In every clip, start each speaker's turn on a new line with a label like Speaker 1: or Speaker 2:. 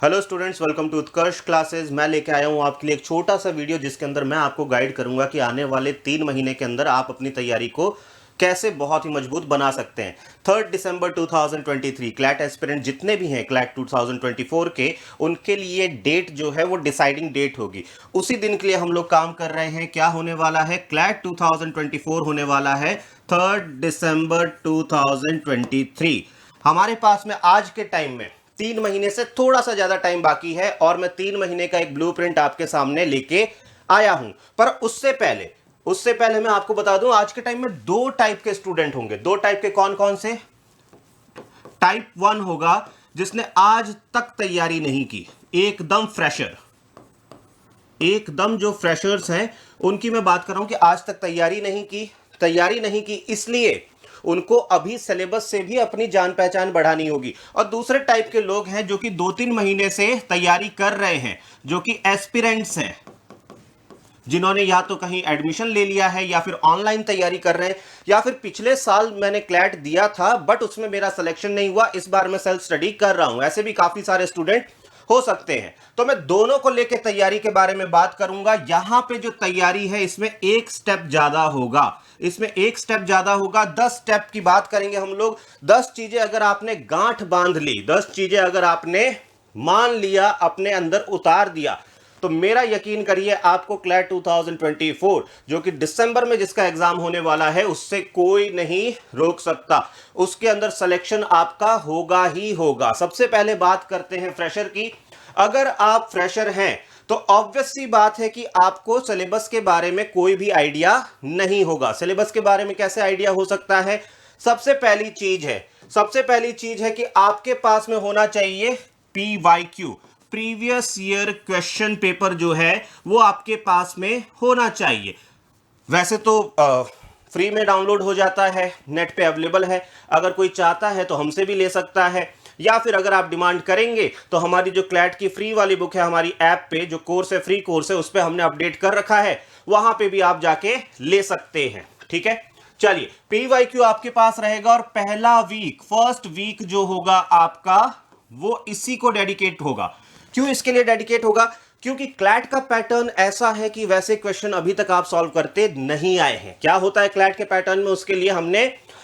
Speaker 1: Hello students, welcome to Utkarsh classes. मैं लेके आया हूँ आपके लिए एक छोटा सा वीडियो जिसके अंदर मैं आपको गाइड करूंगा कि आने वाले 3 महीने के अंदर आप अपनी तैयारी को कैसे बहुत ही मजबूत बना सकते हैं। 3 दिसंबर 2023 क्लैट एस्पिरेंट जितने भी हैं क्लैट 2024 के, उनके लिए डेट जो है वो डिसाइडिंग डेट होगी। उसी दिन के लिए हम लोग काम कर रहे हैं। क्या होने वाला है? क्लैट 2024 होने वाला है 3 दिसंबर 2023। हमारे पास में आज के टाइम में 3 महीने से थोड़ा सा ज्यादा टाइम बाकी है और मैं 3 महीने का एक ब्लूप्रिंट आपके सामने लेके आया हूं। पर उससे पहले मैं आपको बता दूं, आज के टाइम में 2 टाइप के स्टूडेंट होंगे। 2 टाइप के कौन कौन से? टाइप 1 होगा जिसने आज तक तैयारी नहीं की, एकदम फ्रेशर। एकदम जो फ्रेशर्स हैं उनकी मैं बात कर रहा हूं कि आज तक तैयारी नहीं की इसलिए उनको अभी सिलेबस से भी अपनी जान पहचान बढ़ानी होगी। और दूसरे टाइप के लोग हैं जो कि 2-3 महीने से तैयारी कर रहे हैं, जो कि एस्पिरेंट्स हैं, जिन्होंने या तो कहीं एडमिशन ले लिया है या फिर ऑनलाइन तैयारी कर रहे हैं, या फिर पिछले साल मैंने क्लैट दिया था बट उसमें मेरा सिलेक्शन नहीं हुआ, इस बार मैं सेल्फ स्टडी कर रहा हूं। ऐसे भी काफी सारे स्टूडेंट हो सकते हैं। तो मैं दोनों को लेकर तैयारी के बारे में बात करूंगा। यहां पे जो तैयारी है इसमें एक स्टेप ज्यादा होगा, 10 स्टेप की बात करेंगे हम लोग। 10 चीजें अगर आपने गांठ बांध ली, 10 चीजें अगर आपने मान लिया, अपने अंदर उतार दिया, तो मेरा यकीन करिए आपको क्लैट 2024 जो कि दिसंबर में जिसका एग्जाम होने वाला है उससे कोई नहीं रोक सकता। उसके अंदर सिलेक्शन आपका होगा ही होगा। सबसे पहले बात करते हैं फ्रेशर की। अगर आप फ्रेशर हैं तो ऑब्वियस सी बात है कि आपको सिलेबस के बारे में कोई भी आइडिया नहीं होगा। सिलेबस के बारे में कैसे आइडिया हो सकता है? सबसे पहली चीज है कि आपके पास में होना चाहिए PYQ, previous year question paper जो है वो आपके पास में होना चाहिए। वैसे तो फ्री में डाउनलोड हो जाता है, नेट पे अवेलेबल है। अगर कोई चाहता है तो हमसे भी ले सकता है, या फिर अगर आप डिमांड करेंगे तो हमारी जो क्लैट की फ्री वाली बुक है, हमारी ऐप पे जो कोर्स है, फ्री कोर्स है, उस पर हमने अपडेट कर रखा है, वहां पे भी आप जाके ले सकते हैं। ठीक है, चलिए PYQ आपके पास रहेगा और फर्स्ट वीक जो होगा आपका वो इसी को डेडिकेट होगा। क्यों इसके लिए डेडिकेट होगा? क्योंकि क्लैट का पैटर्न ऐसा है कि वैसे क्वेश्चन अभी तक आप सॉल्व करते नहीं आए हैं। क्या होता है क्लैट के पैटर्न में, उसके लिए हमने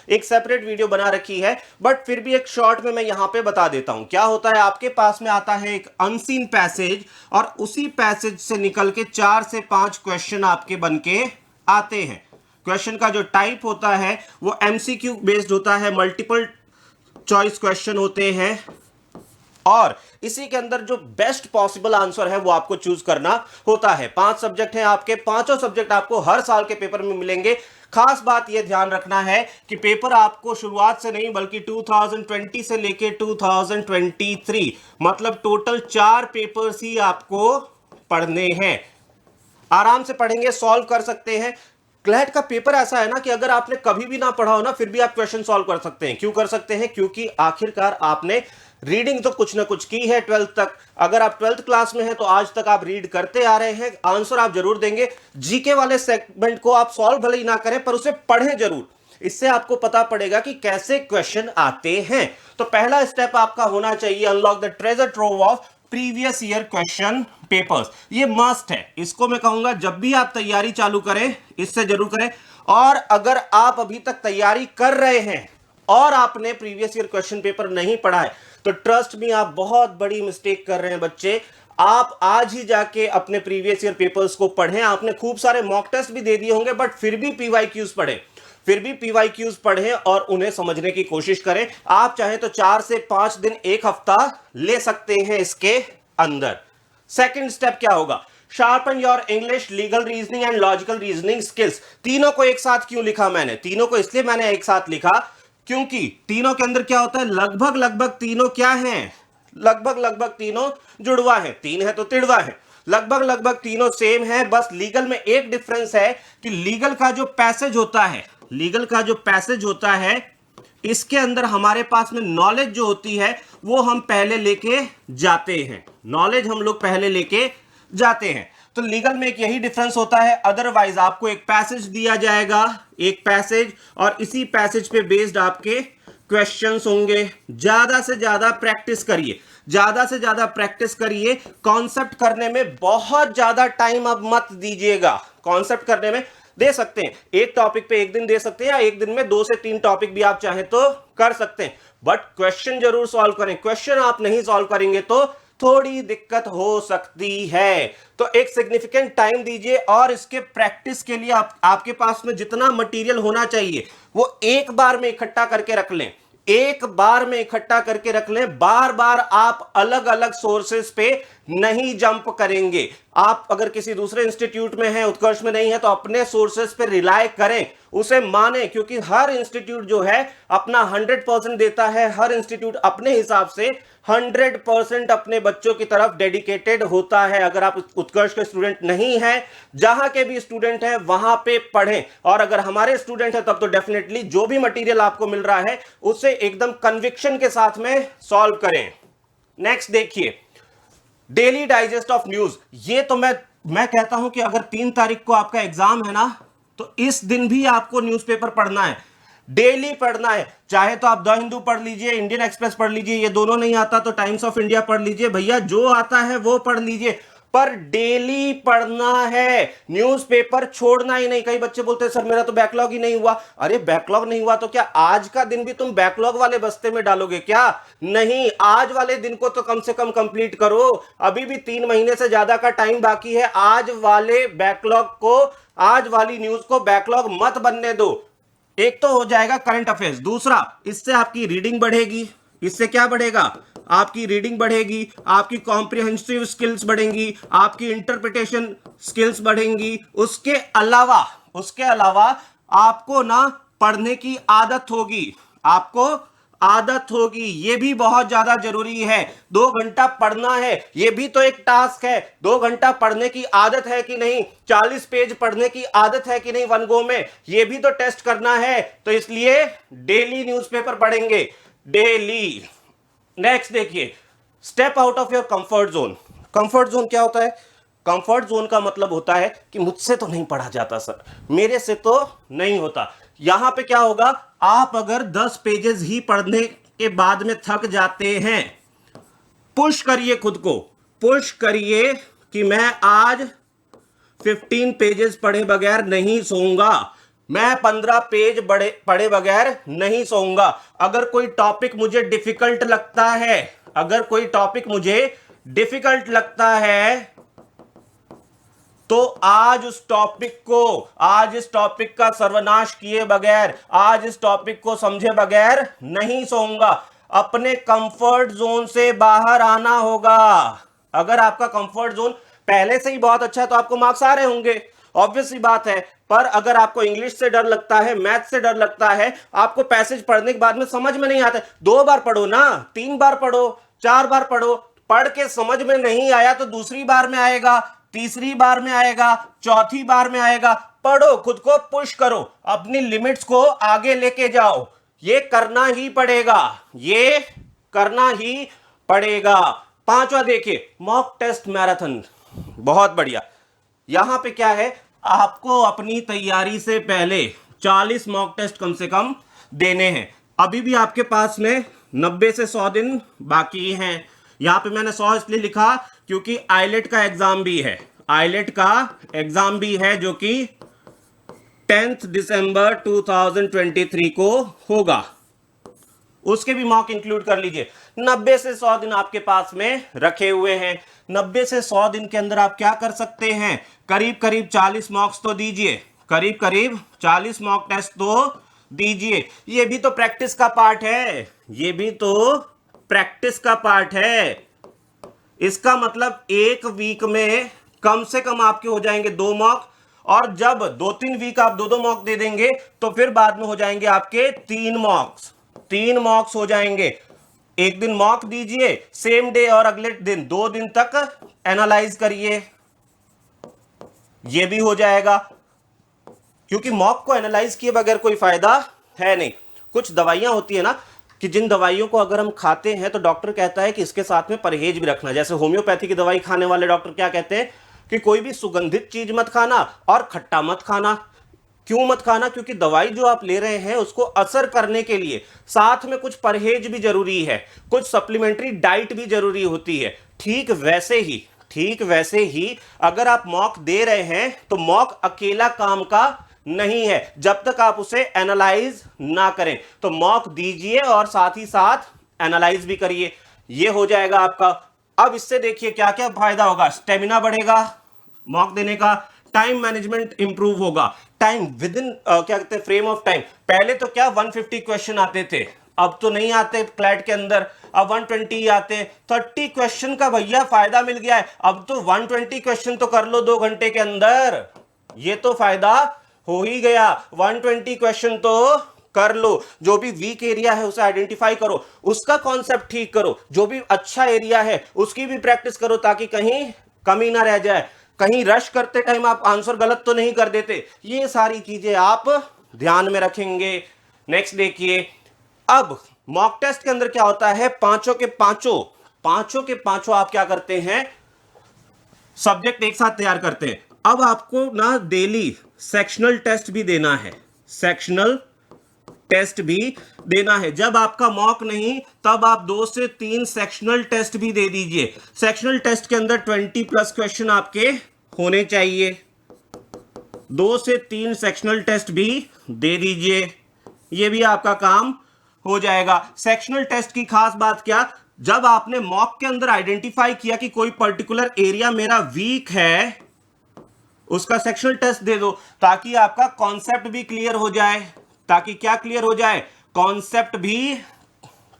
Speaker 1: एक सेपरेट वीडियो बना रखी है, बट फिर भी एक शॉर्ट में मैं यहां पे बता देता हूं। क्या होता है, आपके पास में आता है एक अनसीन पैसेज और उसी पैसेज से निकल के 4 से 5 क्वेश्चन आपके बन के आते हैं। क्वेश्चन का जो टाइप होता है वो MCQ बेस्ड होता है, मल्टीपल चॉइस क्वेश्चन होते हैं, और इसी के अंदर जो बेस्ट पॉसिबल आंसर है वो आपको चूज करना होता है। 5 सब्जेक्ट हैं आपके, 5 सब्जेक्ट आपको हर साल के पेपर में मिलेंगे। खास बात यह ध्यान रखना है कि पेपर आपको शुरुआत से नहीं बल्कि 2020 से लेके 2023 मतलब टोटल 4 पेपर्स ही आपको पढ़ने हैं। आराम से पढ़ेंगे, सॉल्व कर सकते हैं। क्लैट का पेपर ऐसा है ना कि अगर आपने कभी भी ना पढ़ा हो ना, फिर भी आप क्वेश्चन सॉल्व कर सकते हैं। क्यों कर सकते हैं? क्योंकि आखिरकार आपने रीडिंग तो कुछ ना कुछ की है 12th तक। अगर आप 12th क्लास में हैं तो आज तक आप रीड करते आ रहे हैं, आंसर आप जरूर देंगे। जीके वाले सेगमेंट को आप सॉल्व भले ही ना करें पर उसे पढ़ें जरूर। इससे आपको पता पड़ेगा कि कैसे क्वेश्चन आते हैं। तो पहला स्टेप आपका होना चाहिए unlock the treasure trove of previous year question papers. ये मस्ट है, इसको मैं कहूंगा जब भी आप तैयारी चालू करें इससे जरूर करें। और अगर आप अभी तक तैयारी कर रहे हैं और आपने प्रीवियस ईयर क्वेश्चन पेपर नहीं पढ़ा है तो ट्रस्ट मी, आप बहुत बड़ी मिस्टेक कर रहे हैं बच्चे। आप आज ही जाके अपने प्रीवियस ईयर पेपर्स को पढ़ें। आपने खूब सारे मॉक टेस्ट भी दे दिए होंगे बट फिर भी PYQs पढ़ें और उन्हें समझने की कोशिश करें। आप चाहें तो 4 से 5 दिन, एक हफ्ता ले सकते हैं इसके अंदर। सेकंड स्टेप क्या होगा? Sharpen your English, legal reasoning and logical reasoning skills. तीनों को एक साथ क्यों लिखा मैंने? तीनों को इसलिए मैंने एक साथ लिखा क्योंकि तीनों के अंदर क्या होता है, लगभग तीनों क्या हैं? लगभग तीनों जुड़वा है। 3 है तो तिड़वा है। लगभग तीनों सेम है। बस लीगल में एक डिफरेंस है कि लीगल का जो पैसेज होता है इसके अंदर हमारे पास में नॉलेज जो होती है वो हम पहले लेके जाते हैं। तो लीगल में एक यही डिफरेंस होता है। अदरवाइज आपको एक पैसेज दिया जाएगा, और इसी पैसेज पे बेस्ड आपके क्वेश्चंस होंगे, ज्यादा से ज्यादा प्रैक्टिस करिए, ज्यादा से ज्यादा प्रैक्टिस करिए। कॉन्सेप्ट करने में बहुत ज्यादा टाइम अब मत दीजिएगा। कॉन्सेप्ट करने में दे सकते हैं, एक टॉपिक पे एक दिन दे सकते हैं, या एक दिन में 2 से 3 टॉपिक भी आप चाहें तो कर सकते हैं, बट क्वेश्चन जरूर सॉल्व करें। क्वेश्चन आप नहीं सॉल्व करेंगे तो थोड़ी दिक्कत हो सकती है। तो एक सिग्निफिकेंट टाइम दीजिए, और इसके प्रैक्टिस के लिए आपके पास में जितना मटेरियल होना चाहिए वो एक बार में इकट्ठा करके रख लें, एक बार में इकट्ठा करके रख लें। बार बार आप अलग अलग सोर्सेस पे नहीं जंप करेंगे। आप अगर किसी दूसरे इंस्टीट्यूट में हैं, उत्कर्ष में नहीं है, तो अपने सोर्सेस पे रिलाय करें, उसे माने, क्योंकि हर इंस्टीट्यूट जो है अपना 100% देता है। हर इंस्टीट्यूट अपने हिसाब से 100% अपने बच्चों की तरफ डेडिकेटेड होता है। अगर आप उत्कर्ष के स्टूडेंट नहीं हैं, जहां के भी स्टूडेंट हैं वहां पे पढ़ें, और अगर हमारे स्टूडेंट हैं तब तो डेफिनेटली जो भी मटेरियल आपको मिल रहा है उसे एकदम कन्विक्शन के साथ में सॉल्व करें। नेक्स्ट देखिए, डेली डाइजेस्ट ऑफ न्यूज। ये तो मैं कहता हूं कि अगर 3 तारीख को आपका एग्जाम है ना, तो इस दिन भी आपको न्यूज़पेपर पढ़ना है, डेली पढ़ना है। चाहे तो आप द हिंदू पढ़ लीजिए, इंडियन एक्सप्रेस पढ़ लीजिए, ये दोनों नहीं आता तो टाइम्स ऑफ इंडिया पढ़ लीजिए, भैया जो आता है वो पढ़ लीजिए, पर डेली पढ़ना है, न्यूज़पेपर छोड़ना ही नहीं। कई बच्चे बोलते हैं सर मेरा तो बैकलॉग ही नहीं हुआ। अरे बैकलॉग नहीं हुआ तो क्या आज का दिन भी तुम बैकलॉग वाले बस्ते में डालोगे क्या? नहीं, आज वाले दिन को तो कम से कम कंप्लीट करो। अभी भी 3 महीने से ज्यादा का टाइम बाकी है। आज वाले बैकलॉग को, आज वाली न्यूज को बैकलॉग मत बनने दो। एक तो हो जाएगा करंट अफेयर्स, दूसरा इससे आपकी रीडिंग बढ़ेगी। इससे क्या बढ़ेगा? आपकी रीडिंग बढ़ेगी, आपकी कॉम्प्रिहेंसिव स्किल्स बढ़ेंगी, आपकी इंटरप्रिटेशन स्किल्स बढ़ेंगी। उसके अलावा आपको ना पढ़ने की आदत होगी, आपको आदत होगी, ये भी बहुत ज्यादा जरूरी है। 2 घंटा पढ़ना है, ये भी तो एक टास्क है। 2 घंटा पढ़ने की आदत है कि नहीं, 40 पेज पढ़ने की आदत है कि नहीं वन गो में, ये भी तो टेस्ट करना है। तो इसलिए डेली न्यूज़पेपर पढ़ेंगे, डेली। नेक्स्ट देखिए, step out of your comfort zone. Comfort zone क्या होता है? कंफर्ट जोन का मतलब होता है कि मुझसे तो नहीं पढ़ा जाता सर, मेरे से तो नहीं होता। यहां पे क्या होगा, आप अगर 10 पेजेस ही पढ़ने के बाद में थक जाते हैं, पुश करिए खुद को, पुश करिए कि मैं आज 15 पेजेस पढ़े बगैर नहीं सोऊंगा, मैं 15 पेज पढ़े बगैर नहीं सोऊंगा। अगर कोई टॉपिक मुझे डिफिकल्ट लगता है, अगर कोई टॉपिक मुझे डिफिकल्ट लगता है, तो आज उस टॉपिक को, आज इस टॉपिक का सर्वनाश किए बगैर, आज इस टॉपिक को समझे बगैर नहीं सोऊंगा। अपने कंफर्ट जोन से बाहर आना होगा। अगर आपका कंफर्ट जोन पहले से ही बहुत अच्छा है तो आपको मार्क्स आ रहे होंगे, ऑब्वियस सी बात है। पर अगर आपको इंग्लिश से डर लगता है, मैथ से डर लगता है, आपको पैसेज पढ़ने के बाद में समझ में नहीं आता, 2 बार पढ़ो ना, 3 बार पढ़ो, 4 बार पढ़ो, पढ़ के समझ में नहीं आया तो दूसरी बार में आएगा, तीसरी बार में आएगा, चौथी बार में आएगा। पढ़ो, खुद को पुश करो, अपनी लिमिट्स को आगे लेके जाओ। ये करना ही पड़ेगा, ये करना ही पड़ेगा। 5वां देखिए, मॉक टेस्ट मैराथन। बहुत बढ़िया। यहां पे क्या है, आपको अपनी तैयारी से पहले 40 मॉक टेस्ट कम से कम देने हैं। अभी भी आपके पास में 90 से 100 दिन बाकी हैं। यहां पे मैंने 100 इसलिए लिखा क्योंकि आईलेट का एग्जाम भी है, आईलेट का एग्जाम भी है जो कि 10 दिसंबर 2023 को होगा, उसके भी मॉक इंक्लूड कर लीजिए। 90 से 100 दिन आपके पास में रखे हुए हैं। 90 से 100 दिन के अंदर आप क्या कर सकते हैं, करीब करीब 40 मॉक्स तो दीजिए, करीब करीब 40 मॉक टेस्ट तो दीजिए। ये भी तो प्रैक्टिस का पार्ट है, ये भी तो प्रैक्टिस का पार्ट है। इसका मतलब एक वीक में कम से कम आपके हो जाएंगे 2 मॉक, और जब 2-3 वीक आप 2-2 मॉक दे देंगे तो फिर बाद में हो जाएंगे आपके 3 मॉक्स, 3 मॉक्स हो जाएंगे। एक दिन मॉक दीजिए सेम डे, और अगले दिन 2 दिन तक एनालाइज करिए, ये भी हो जाएगा। क्योंकि मॉक को एनालाइज किए बगैर कोई फायदा है नहीं। कुछ दवाइयां होती है ना कि जिन दवाइयों को अगर हम खाते हैं तो डॉक्टर कहता है कि इसके साथ में परहेज भी रखना। जैसे होम्योपैथी की दवाई खाने वाले डॉक्टर क्या कहते हैं कि कोई भी सुगंधित चीज मत खाना और खट्टा मत खाना। क्यों मत खाना? क्योंकि दवाई जो आप ले रहे हैं उसको असर करने के लिए साथ में कुछ परहेज भी जरूरी है, कुछ सप्लीमेंट्री डाइट भी जरूरी होती है। ठीक वैसे ही अगर आप मॉक दे रहे हैं तो मॉक अकेला काम का नहीं है जब तक आप उसे एनालाइज ना करें। तो मॉक दीजिए और साथ ही साथ एनालाइज भी करिए, ये हो जाएगा आपका। अब इससे देखिए क्या क्या फायदा होगा। स्टेमिना बढ़ेगा मॉक देने का, टाइम मैनेजमेंट इंप्रूव होगा, टाइम विद इन क्या कहते हैं फ्रेम ऑफ टाइम। पहले तो क्या 150 क्वेश्चन आते थे, अब तो नहीं आते क्लैट के अंदर, अब 120 आते। 30 क्वेश्चन का भैया फायदा मिल गया है, अब तो 120 क्वेश्चन तो कर लो 2 घंटे के अंदर, ये तो फायदा हो ही गया। 120 क्वेश्चन तो कर लो, जो भी वीक एरिया है उसे आइडेंटिफाई करो, उसका कॉन्सेप्ट ठीक करो, जो भी अच्छा एरिया है उसकी भी प्रैक्टिस करो ताकि कहीं कमी ना रह जाए, कहीं रश करते टाइम आप आंसर गलत तो नहीं कर देते। ये सारी चीजें आप ध्यान में रखेंगे। नेक्स्ट देखिए, अब मॉक टेस्ट के अंदर क्या होता है, पांचों के पांचों आप क्या करते हैं, सब्जेक्ट एक साथ तैयार करते हैं। अब आपको ना डेली सेक्शनल टेस्ट भी देना है, सेक्शनल टेस्ट भी देना है। जब आपका मॉक नहीं तब आप 2 से 3 सेक्शनल टेस्ट भी दे दीजिए। सेक्शनल टेस्ट के अंदर 20+ क्वेश्चन आपके होने चाहिए, 2 से 3 सेक्शनल टेस्ट भी दे दीजिए, ये भी आपका काम हो जाएगा। सेक्शनल टेस्ट की खास बात क्या, जब आपने मॉक के अंदर आइडेंटिफाई किया कि कोई पर्टिकुलर एरिया मेरा वीक है, उसका सेक्शनल टेस्ट दे दो ताकि आपका कॉन्सेप्ट भी क्लियर हो जाए, ताकि क्या क्लियर हो जाए, कॉन्सेप्ट भी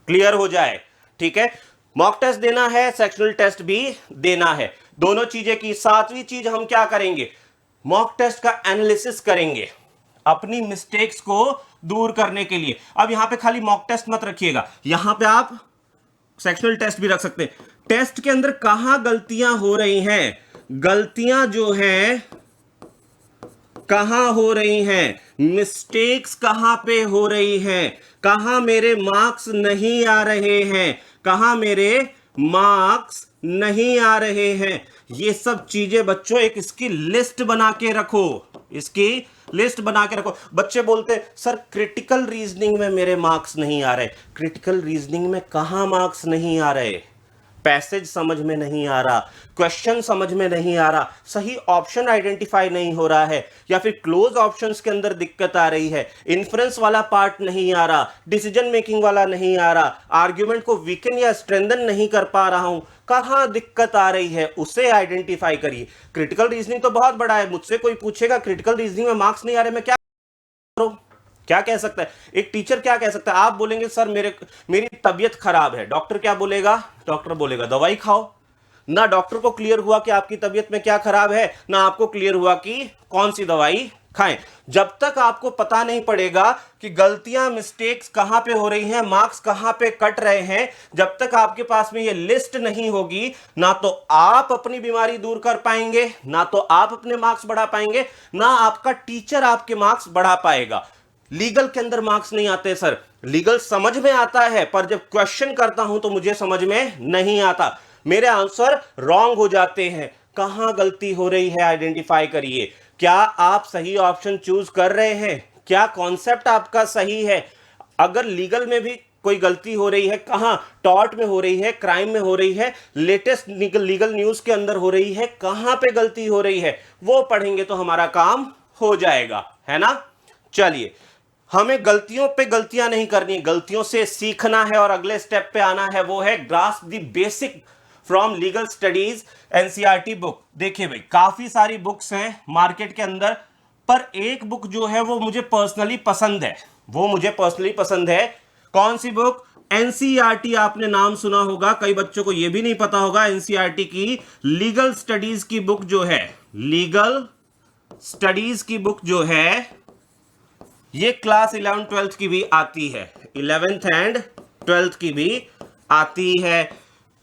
Speaker 1: क्लियर हो जाए। ठीक है, मॉक टेस्ट देना है, सेक्शनल टेस्ट भी देना है, दोनों चीजें की। 7वीं चीज हम क्या करेंगे, मॉक टेस्ट का एनालिसिस करेंगे अपनी मिस्टेक्स को दूर करने के लिए। अब यहां पे खाली मॉक टेस्ट मत रखिएगा, यहां पे आप सेक्शनल टेस्ट भी रख सकते हैं। टेस्ट के अंदर कहां गलतियां हो रही हैं, गलतियां जो हैं कहां हो रही हैं, मिस्टेक्स कहां पे हो रही हैं, कहां मेरे मार्क्स नहीं आ रहे हैं, कहां मेरे मार्क्स नहीं आ रहे हैं। ये सब चीजें बच्चों एक इसकी लिस्ट बना के रखो, इसकी लिस्ट बना के रखो। बच्चे बोलते सर क्रिटिकल रीजनिंग में मेरे मार्क्स नहीं आ रहे। क्रिटिकल रीजनिंग में कहां मार्क्स नहीं आ रहे, पैसेज समझ में नहीं आ रहा, क्वेश्चन समझ में नहीं आ रहा, सही ऑप्शन आइडेंटिफाई नहीं हो रहा है, या फिर क्लोज ऑप्शंस के अंदर दिक्कत आ रही है, इन्फ्रेंस वाला पार्ट नहीं आ रहा, डिसीजन मेकिंग वाला नहीं आ रहा, आर्ग्यूमेंट को वीकन या स्ट्रेंथन नहीं कर पा रहा हूं, कहां दिक्कत आ रही है उसे आइडेंटिफाई करिए। क्रिटिकल रीजनिंग तो बहुत बड़ा है, मुझसे कोई पूछेगा क्रिटिकल रीजनिंग में मार्क्स नहीं आ रहे, मैं क्या करूं? क्या कह सकता है एक टीचर, क्या कह सकता है? आप बोलेंगे सर मेरी तबीयत खराब है, डॉक्टर क्या बोलेगा? डॉक्टर बोलेगा दवाई खाओ। ना डॉक्टर को क्लियर हुआ कि आपकी तबीयत में क्या खराब है, ना आपको क्लियर हुआ कि कौन सी दवाई खाएं। जब तक आपको पता नहीं पड़ेगा कि गलतियां मिस्टेक्स कहां पे हो रही हैं, मार्क्स कहां पे कट रहे हैं, जब तक आपके पास में ये लिस्ट नहीं होगी, ना तो आप अपनी बीमारी दूर कर पाएंगे, ना तो आप अपने मार्क्स बढ़ा पाएंगे, ना आपका टीचर आपके मार्क्स बढ़ा पाएगा। लीगल के अंदर मार्क्स नहीं आते सर, लीगल समझ में आता है पर जब क्वेश्चन करता हूं तो मुझे समझ में नहीं आता, मेरे आंसर रॉन्ग हो जाते हैं। कहां गलती हो रही है आइडेंटिफाई करिए। क्या आप सही ऑप्शन चूज कर रहे हैं, क्या कॉन्सेप्ट आपका सही है? अगर लीगल में भी कोई गलती हो रही है, कहां, टॉर्ट में हो रही है, क्राइम में हो रही है, लेटेस्ट लीगल न्यूज के अंदर हो रही है, कहां पे गलती हो रही है वो पढ़ेंगे तो हमारा काम हो जाएगा, है ना। चलिए, हमें गलतियों पे गलतियां नहीं करनी, गलतियों से सीखना है और अगले स्टेप पे आना है, वो है grasp the basic from legal studies NCERT book. देखिए भाई, काफी सारी बुक्स हैं मार्केट के अंदर, पर एक बुक जो है वो मुझे पर्सनली पसंद है, वो मुझे पर्सनली पसंद है। कौन सी बुक? एनसीईआरटी, आपने नाम सुना होगा, कई बच्चों को यह भी नहीं पता होगा। एनसीईआरटी की लीगल स्टडीज की बुक जो है, लीगल स्टडीज की बुक जो है, ये क्लास 11 12 की भी आती है, 11th एंड 12th की भी आती है।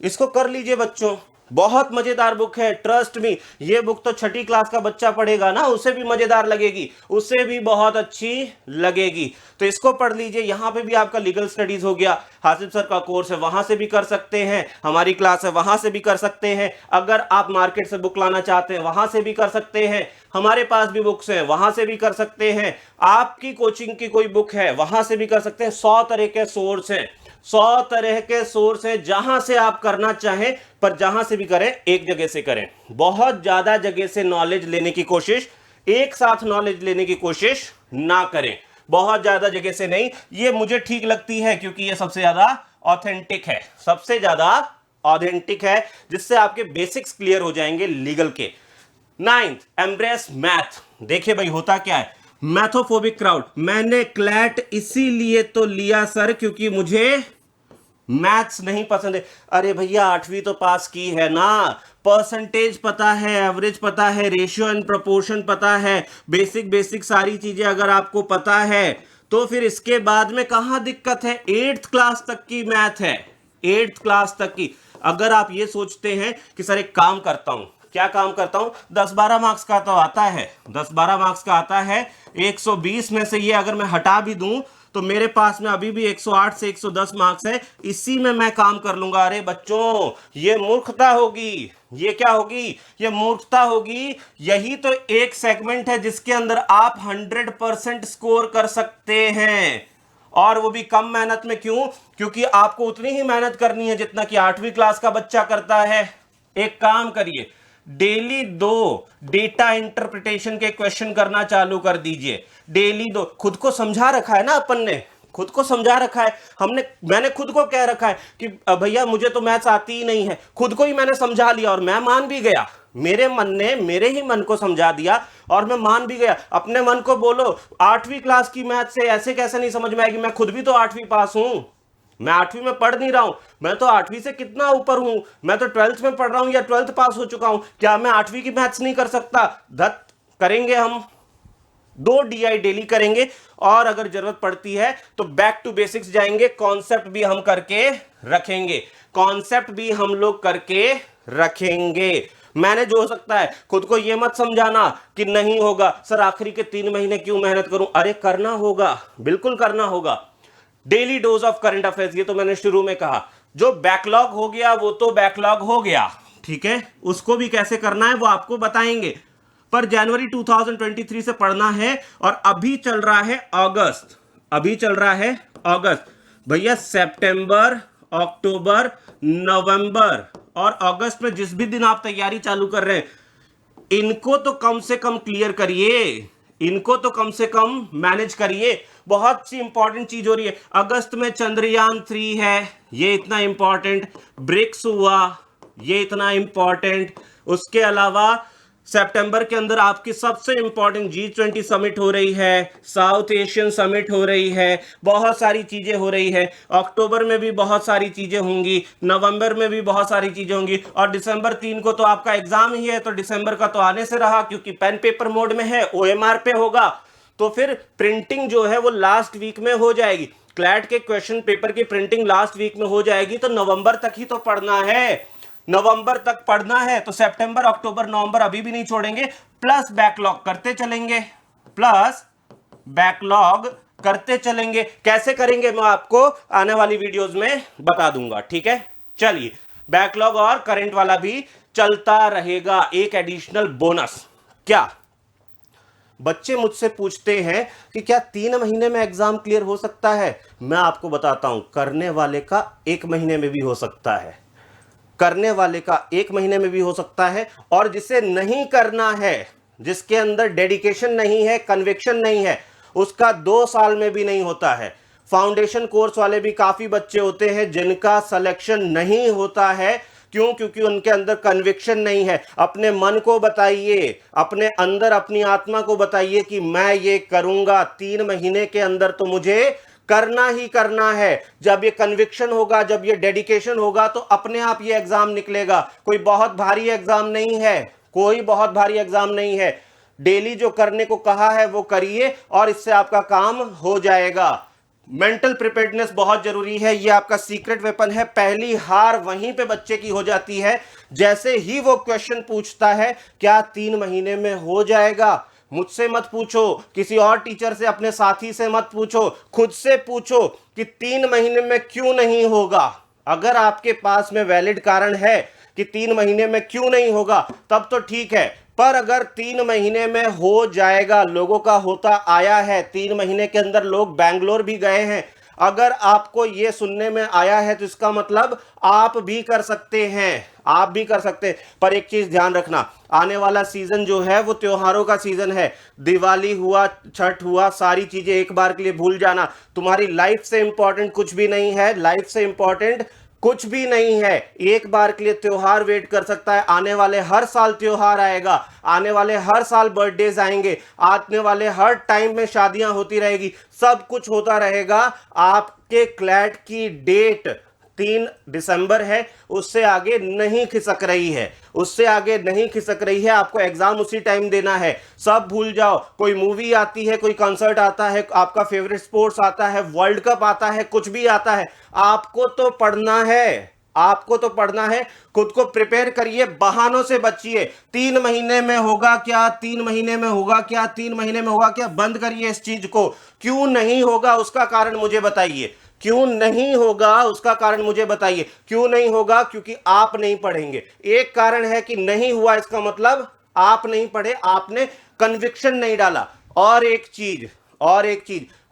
Speaker 1: इसको कर लीजिए बच्चों, बहुत मजेदार बुक है, ट्रस्ट मी। ये बुक तो छठी क्लास का बच्चा पढ़ेगा ना, उसे भी मजेदार लगेगी, उसे भी बहुत अच्छी लगेगी। तो इसको पढ़ लीजिए। यहां पे भी आपका लीगल स्टडीज हो गया, हासिफ सर का कोर्स है, वहां से भी कर सकते हैं, हमारी क्लास है वहां से भी कर सकते हैं। अगर आप मार्केट से बुक लाना चाहते हैं वहां से भी कर सकते हैं, हमारे पास भी बुक्स हैं वहां से भी कर सकते हैं, आपकी कोचिंग की कोई बुक है वहां से भी कर सकते हैं। 100 तरह के सोर्स हैं, 100 तरह के सोर्स हैं, जहां से आप करना चाहें, पर जहां से भी करें एक जगह से करें। बहुत ज्यादा जगह से नॉलेज लेने की कोशिश, एक साथ नॉलेज लेने की कोशिश ना करें, बहुत ज्यादा जगह से नहीं। ये मुझे ठीक लगती है क्योंकि ये सबसे ज्यादा ऑथेंटिक है, सबसे ज्यादा ऑथेंटिक है, जिससे आपके बेसिक्स क्लियर हो जाएंगे लीगल के। 9th, embrace math. देखिए भाई होता क्या है, मैथोफोबिक क्राउड। मैंने क्लैट इसीलिए तो लिया सर क्योंकि मुझे मैथ्स नहीं पसंद है। अरे भैया 8वीं तो पास की है ना, परसेंटेज पता है, एवरेज पता है, रेशियो एंड प्रोपोर्शन पता है, बेसिक सारी चीजें अगर आपको पता है तो फिर इसके बाद में कहां दिक्कत है। 8th क्लास तक की मैथ है, 8th क्लास तक की। अगर आप ये सोचते हैं कि सर एक काम करता हूं, क्या काम करता हूं, 10-12 मार्क्स का तो आता है, 10-12 मार्क्स का आता है, 120 में से ये अगर मैं हटा भी दूं तो मेरे पास में अभी भी 108 से 110 मार्क्स है, इसी में मैं काम कर लूंगा। अरे बच्चों ये मूर्खता होगी, ये क्या होगी, ये मूर्खता होगी। यही तो एक सेगमेंट है जिसके अंदर आप 100% स्कोर कर सकते हैं, और वो भी कम मेहनत में। क्यों? क्योंकि आपको उतनी ही मेहनत करनी है जितना कि 8वीं क्लास का बच्चा करता है। एक काम करिए, डेली 2 डेटा इंटरप्रिटेशन के क्वेश्चन करना चालू कर दीजिए, डेली 2। खुद को समझा रखा है ना अपन ने, खुद को समझा रखा है मैंने खुद को कह रखा है कि भैया मुझे तो मैथ्स आती ही नहीं है, खुद को ही मैंने समझा लिया और मैं मान भी गया। मेरे मन ने मेरे ही मन को समझा दिया और मैं मान भी गया। अपने मन को बोलो 8वीं क्लास की मैथ से ऐसे कैसे नहीं समझ में आएगी, मैं खुद भी तो 8वीं पास हूं, मैं 8वीं में पढ़ नहीं रहा हूं, मैं तो 8वीं से कितना ऊपर हूं, मैं तो 12th में पढ़ रहा हूं या 12th पास हो चुका हूं। क्या मैं 8वीं की मैथ्स नहीं कर सकता? धत, करेंगे हम 2 DI डेली करेंगे, और अगर जरूरत पड़ती है तो बैक टू बेसिक्स जाएंगे, कॉन्सेप्ट भी हम करके रखेंगे, कॉन्सेप्ट भी हम लोग करके रखेंगे। मैंने जो हो सकता है, खुद को यह मत समझाना कि नहीं होगा सर आखिरी के 3 महीने क्यों मेहनत करूं। अरे करना होगा, बिल्कुल करना होगा। Daily dose of current affairs, ये तो मैंने शुरू में कहा, जो बैकलॉग हो गया वो तो बैकलॉग हो गया, ठीक है, उसको भी कैसे करना है वो आपको बताएंगे। पर जनवरी 2023 से पढ़ना है, और अभी चल रहा है अगस्त, अभी चल रहा है अगस्त। भैया सितंबर, अक्टूबर, नवंबर और अगस्त में जिस भी दिन आप तैयारी चालू कर रहे हैं, इनको तो कम से कम क्लियर करिए, इनको तो कम से कम मैनेज करिए। बहुत सी इंपॉर्टेंट चीज हो रही है। अगस्त में चंद्रयान 3 है, ये इतना इंपॉर्टेंट। ब्रिक्स हुआ, ये इतना इंपॉर्टेंट। उसके अलावा सितंबर के अंदर आपकी सबसे इंपॉर्टेंट G20 समिट हो रही है, साउथ एशियन समिट हो रही है, बहुत सारी चीजें हो रही है। अक्टूबर में भी बहुत सारी चीजें होंगी, नवंबर में भी बहुत सारी चीजें होंगी, और दिसंबर 3 को तो आपका एग्जाम ही है, तो दिसंबर का तो आने से रहा क्योंकि पेन पेपर मोड में है, OMR पे होगा, तो फिर प्रिंटिंग जो है वो लास्ट वीक में हो जाएगी। क्लैट के क्वेश्चन पेपर की प्रिंटिंग लास्ट वीक में हो जाएगी, तो नवंबर तक ही तो पढ़ना है, नवंबर तक पढ़ना है। तो सितंबर, अक्टूबर, नवंबर अभी भी नहीं छोड़ेंगे, प्लस बैकलॉग करते चलेंगे, प्लस बैकलॉग करते चलेंगे। कैसे करेंगे मैं आपको आने वाली वीडियोस में बता दूंगा, ठीक है। चलिए, बैकलॉग और करंट वाला भी चलता रहेगा। एक एडिशनल बोनस, क्या बच्चे मुझसे पूछते हैं कि क्या 3 महीने में एग्जाम क्लियर हो सकता है? मैं आपको बताता हूं, करने वाले का 1 महीने में भी हो सकता है, करने वाले का 1 महीने में भी हो सकता है, और जिसे नहीं करना है, जिसके अंदर डेडिकेशन नहीं है, कन्विक्शन नहीं है, उसका 2 साल में भी नहीं होता है। फाउंडेशन कोर्स वाले भी काफी बच्चे होते हैं जिनका सिलेक्शन नहीं होता है। क्यों? क्योंकि उनके अंदर कन्विक्शन नहीं है। अपने मन को बताइए, अपने अंदर अपनी आत्मा को बताइए कि मैं ये करूंगा, 3 महीने के अंदर तो मुझे करना ही करना है। जब ये कन्विक्शन होगा, जब ये डेडिकेशन होगा, तो अपने आप ये एग्जाम निकलेगा। कोई बहुत भारी एग्जाम नहीं है, कोई बहुत भारी एग्जाम नहीं है। डेली जो करने को कहा है वो करिए और इससे आपका काम हो जाएगा। मेंटल प्रिपेयर्डनेस बहुत जरूरी है, ये आपका सीक्रेट वेपन है। पहली हार वहीं पे बच्चे की हो जाती है जैसे ही वो क्वेश्चन पूछता है क्या 3 महीने में हो जाएगा। मुझसे मत पूछो, किसी और टीचर से, अपने साथी से मत पूछो, खुद से पूछो कि 3 महीने में क्यों नहीं होगा। अगर आपके पास में वैलिड कारण है कि 3 महीने में क्यों नहीं होगा तब तो ठीक है, पर अगर 3 महीने में हो जाएगा, लोगों का होता आया है, 3 महीने के अंदर लोग बैंगलोर भी गए हैं, अगर आपको यह सुनने में आया है तो इसका मतलब आप भी कर सकते हैं, आप भी कर सकते हैं। पर एक चीज ध्यान रखना, आने वाला सीजन जो है वो त्योहारों का सीजन है। दिवाली हुआ, छठ हुआ, सारी चीजें एक बार के लिए भूल जाना। तुम्हारी लाइफ से इंपॉर्टेंट कुछ भी नहीं है, लाइफ से इंपॉर्टेंट कुछ भी नहीं है। एक बार के लिए त्योहार वेट कर सकता है, आने वाले हर साल त्योहार आएगा, आने वाले हर साल बर्थडेज आएंगे, आने वाले हर टाइम में शादियां होती रहेगी, सब कुछ होता रहेगा। आपके क्लैट की डेट 3 दिसंबर है, उससे आगे नहीं खिसक रही है, उससे आगे नहीं खिसक रही है। आपको एग्जाम उसी टाइम देना है, सब भूल जाओ। कोई मूवी आती है, कोई कंसर्ट आता है, आपका फेवरेट स्पोर्ट्स आता है, वर्ल्ड कप आता है, कुछ भी आता है, आपको तो पढ़ना है, आपको तो पढ़ना है। खुद को प्रिपेयर करिए, बहानों से बचिए। 3 महीने में होगा क्या, 3 महीने में होगा क्या, 3 महीने में होगा क्या, बंद करिए इस चीज को। क्यों नहीं होगा उसका कारण मुझे बताइए, क्यों नहीं होगा उसका कारण मुझे बताइए। क्यों नहीं होगा? क्योंकि आप नहीं पढ़ेंगे। एक कारण है कि नहीं हुआ, इसका मतलब आप नहीं पढ़े, आपने कन्विक्शन नहीं डाला। और एक चीज,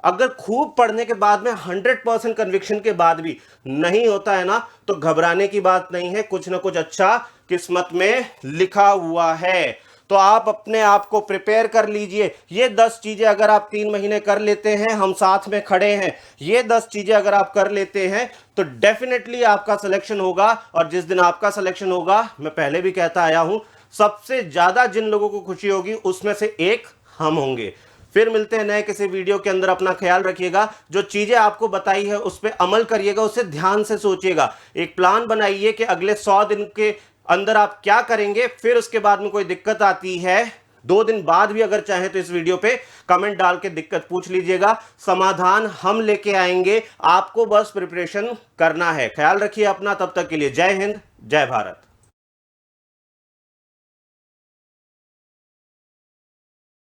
Speaker 1: अगर खूब पढ़ने के बाद में 100% कन्विक्शन के बाद भी नहीं होता है ना, तो घबराने की बात नहीं है, कुछ ना कुछ अच्छा किस्मत में लिखा हुआ है। तो आप अपने आप को प्रिपेयर कर लीजिए। ये 10 चीजें अगर आप 3 महीने कर लेते हैं, हम साथ में खड़े हैं, ये 10 चीजें अगर आप कर लेते हैं तो डेफिनेटली आपका सिलेक्शन होगा। और जिस दिन आपका सिलेक्शन होगा, मैं पहले भी कहता आया हूं, सबसे ज्यादा जिन लोगों को खुशी होगी उसमें से एक हम होंगे। फिर मिलते हैं नए किसी वीडियो के अंदर। अपना ख्याल रखिएगा, जो चीजें आपको बताई है उस पर अमल करिएगा, उसे ध्यान से सोचिएगा, एक प्लान बनाइए कि अगले 100 दिन के अंदर आप क्या करेंगे। फिर उसके बाद में कोई दिक्कत आती है, 2 दिन बाद भी अगर चाहे तो इस वीडियो पे कमेंट डाल के दिक्कत पूछ लीजिएगा, समाधान हम लेके आएंगे। आपको बस प्रिपरेशन करना है। ख्याल रखिए अपना, तब तक के लिए जय हिंद, जय भारत।